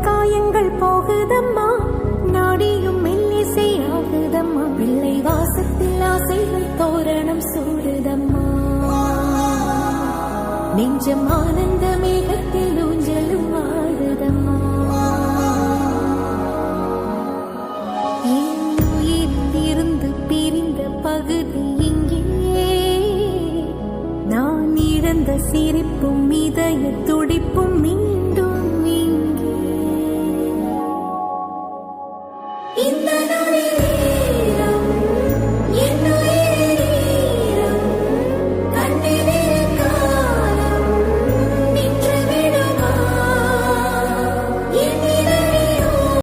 காயங்கள் போகுதம்மா, நாடியும் மெல்லிசை ஆகுதம்மா, பிள்ளை வாசத்தில் ஆசைகள் தோரணம் சூடுதம்மா, நெஞ்சம் ஆனந்த மேகத்தில் ஊஞ்சலும் ஆடுதம்மா. இருந்து பிரிந்த பகுதி இங்கே, நான் இழந்த சிரிப்பும் இதய துடிப்பும் மீண்டும் இங்கே. இந்த